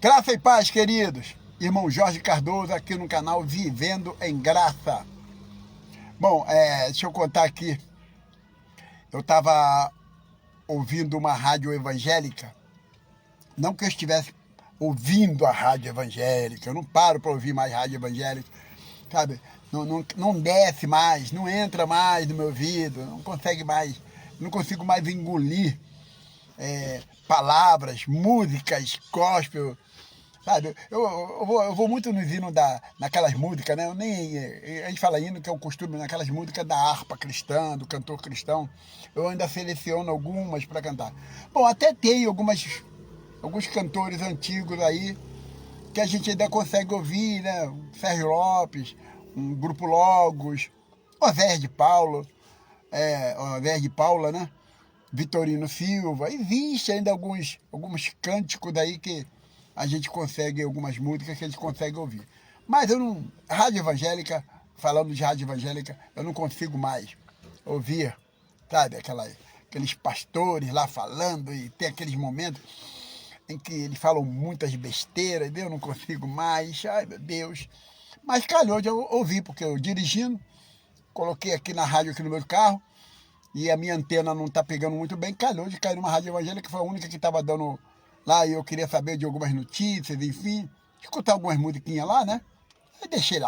Graça e paz, queridos. Irmão Jorge Cardoso aqui no canal Vivendo em Graça. Bom, deixa eu contar aqui. Eu estava ouvindo uma rádio evangélica. Não que eu estivesse ouvindo a rádio evangélica. Eu não paro para ouvir mais rádio evangélica. Sabe? Não desce mais, não entra mais no meu ouvido. Não consegue mais, não consigo mais engolir palavras, músicas, gospel. Sabe, eu vou muito nos hinos naquelas músicas, né? A gente fala hino, que é o costume, naquelas músicas da harpa cristã, do cantor cristão. Eu ainda seleciono algumas para cantar. Bom, até tem alguns cantores antigos aí que a gente ainda consegue ouvir, né? O Sérgio Lopes, um Grupo Logos, o Zé de Paula, né? Vitorino Silva. Existe ainda alguns cânticos aí que a gente consegue, algumas músicas que a gente consegue ouvir. Mas eu não, rádio evangélica, falando de rádio evangélica, eu não consigo mais ouvir, sabe, aqueles pastores lá falando, e tem aqueles momentos em que eles falam muitas besteiras, eu não consigo mais, ai meu Deus. Mas calhou de eu ouvir, porque eu dirigindo, coloquei aqui na rádio, aqui no meu carro, e a minha antena não está pegando muito bem, calhou de cair numa rádio evangélica, que foi a única que estava dando lá, e eu queria saber de algumas notícias, enfim, escutar algumas musiquinhas lá, né? Aí deixei.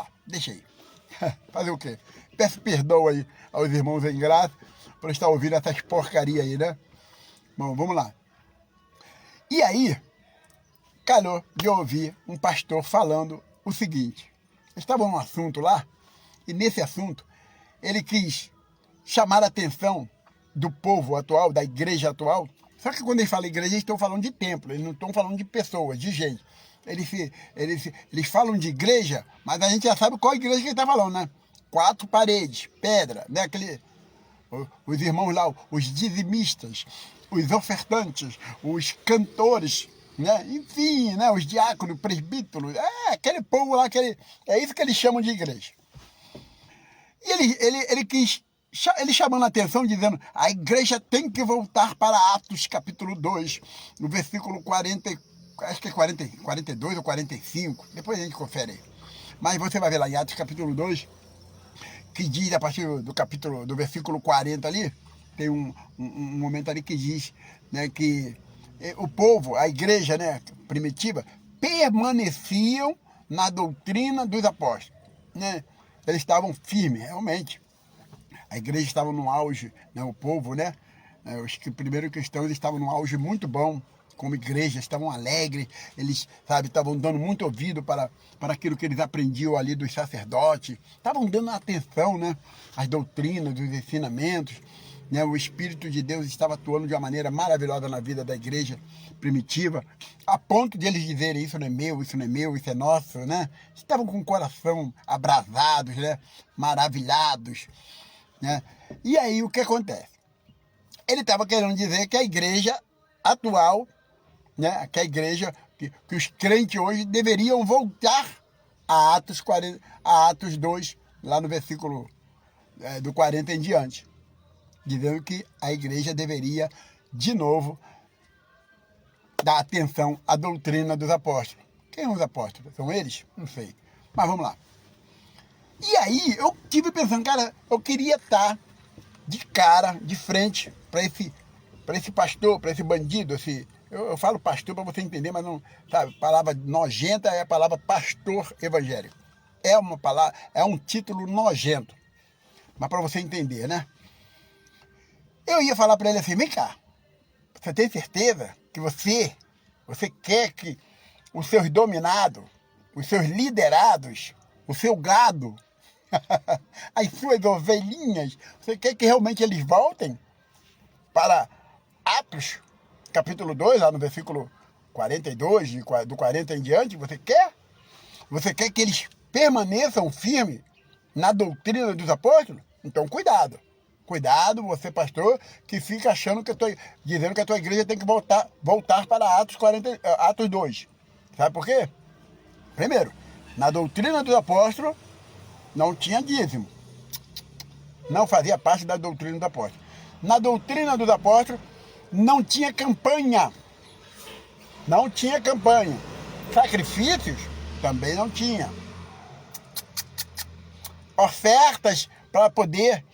Fazer o quê? Peço perdão aí aos irmãos em graça por estar ouvindo essas porcarias aí, né? Bom, vamos lá. E aí, calhou de ouvir um pastor falando o seguinte. Estava num assunto lá, e nesse assunto, ele quis chamar a atenção do povo atual, da igreja atual. Só que quando eles falam igreja, eles estão falando de templo, eles não estão falando de pessoas, de gente. Eles falam de igreja, mas a gente já sabe qual igreja que ele está falando, né? 4 paredes, pedra, né? Os irmãos lá, os dizimistas, os ofertantes, os cantores, né? Enfim, né? Os diáconos, presbíteros, aquele povo lá, é isso que eles chamam de igreja. E ele chamando a atenção, dizendo, a igreja tem que voltar para Atos capítulo 2, no versículo 40, acho que é 42 ou 45, depois a gente confere aí. Mas você vai ver lá em Atos capítulo 2, que diz, a partir do versículo 40 ali, tem um momento ali que diz, né, que o povo, a igreja, né, primitiva, permaneciam na doutrina dos apóstolos, né? Eles estavam firmes, realmente. A igreja estava no auge, né? O povo, né? Os primeiros cristãos estavam no auge muito bom, como igreja, estavam alegres, eles, sabe, estavam dando muito ouvido para aquilo que eles aprendiam ali dos sacerdotes, estavam dando atenção, né? Às doutrinas, dos ensinamentos, né? O Espírito de Deus estava atuando de uma maneira maravilhosa na vida da igreja primitiva, a ponto de eles dizerem, isso não é meu, isso não é meu, isso é nosso, né? Estavam com o coração abrasados, né? Maravilhados, né? E aí o que acontece? Ele estava querendo dizer que a igreja atual, né, que a igreja, que os crentes hoje deveriam voltar a Atos 2, lá no versículo do 40 em diante, dizendo que a igreja deveria de novo dar atenção à doutrina dos apóstolos. Quem são os apóstolos? São eles? Não sei. Mas vamos lá. E aí eu tive pensando, cara, eu queria estar de cara, de frente, para esse pastor, para esse bandido, eu falo pastor para você entender, mas não, sabe, palavra nojenta é a palavra pastor evangélico. É uma palavra, é um título nojento, mas para você entender, né? Eu ia falar para ele assim, vem cá, você tem certeza que você quer que os seus dominados, os seus liderados, o seu gado, as suas ovelhinhas, você quer que realmente eles voltem para Atos, capítulo 2, lá no versículo 42, do 40 em diante? Você quer? Você quer que eles permaneçam firmes na doutrina dos apóstolos? Então cuidado. Cuidado, você pastor, que fica achando dizendo que a tua igreja tem que voltar para Atos 2. Sabe por quê? Primeiro, na doutrina dos apóstolos, não tinha dízimo. Não fazia parte da doutrina dos apóstolos. Na doutrina dos apóstolos, não tinha campanha. Não tinha campanha. Sacrifícios também não tinha. Ofertas para poder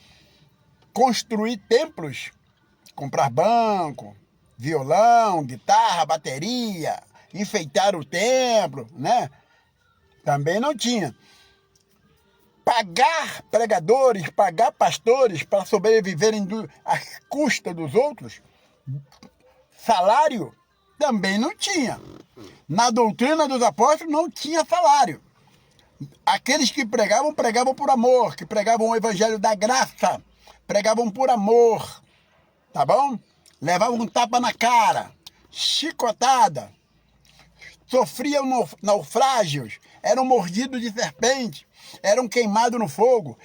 construir templos, comprar banco, violão, guitarra, bateria, enfeitar o templo, né? Também não tinha. Pagar pregadores, pagar pastores para sobreviverem às custas dos outros, salário também não tinha. Na doutrina dos apóstolos não tinha salário. Aqueles que pregavam, pregavam por amor, que pregavam o evangelho da graça, pregavam por amor, tá bom? Levavam um tapa na cara, chicotada, sofriam naufrágios, eram mordidos de serpente, eram queimados no fogo,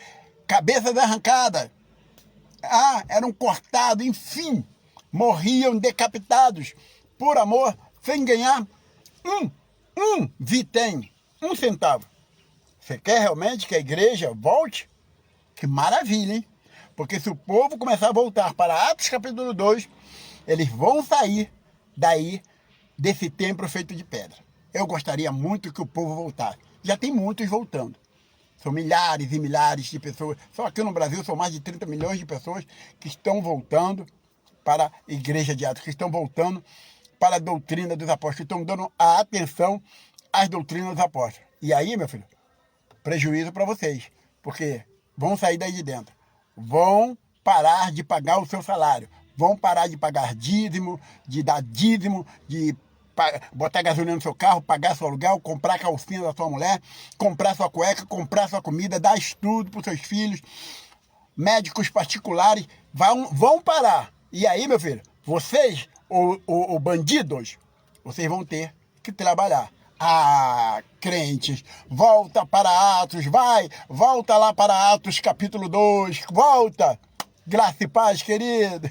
cabeças arrancadas, eram cortados, enfim, morriam decapitados por amor, sem ganhar um centavo. Você quer realmente que a igreja volte? Que maravilha, hein? Porque se o povo começar a voltar para Atos capítulo 2, eles vão sair daí desse templo feito de pedra. Eu gostaria muito que o povo voltasse. Já tem muitos voltando. São milhares e milhares de pessoas. Só aqui no Brasil são mais de 30 milhões de pessoas que estão voltando para a igreja de Atos, que estão voltando para a doutrina dos apóstolos, que estão dando a atenção às doutrinas dos apóstolos. E aí, meu filho, prejuízo para vocês, porque vão sair daí de dentro, vão parar de pagar o seu salário, vão parar de pagar dízimo, de dar dízimo, de botar gasolina no seu carro, pagar seu aluguel, comprar calcinha da sua mulher, comprar sua cueca, comprar sua comida, dar estudo para os seus filhos, médicos particulares, vão parar. E aí, meu filho, vocês, os bandidos, vocês vão ter que trabalhar. Crentes, volta para Atos, volta lá para Atos capítulo 2, volta, graça e paz, querido.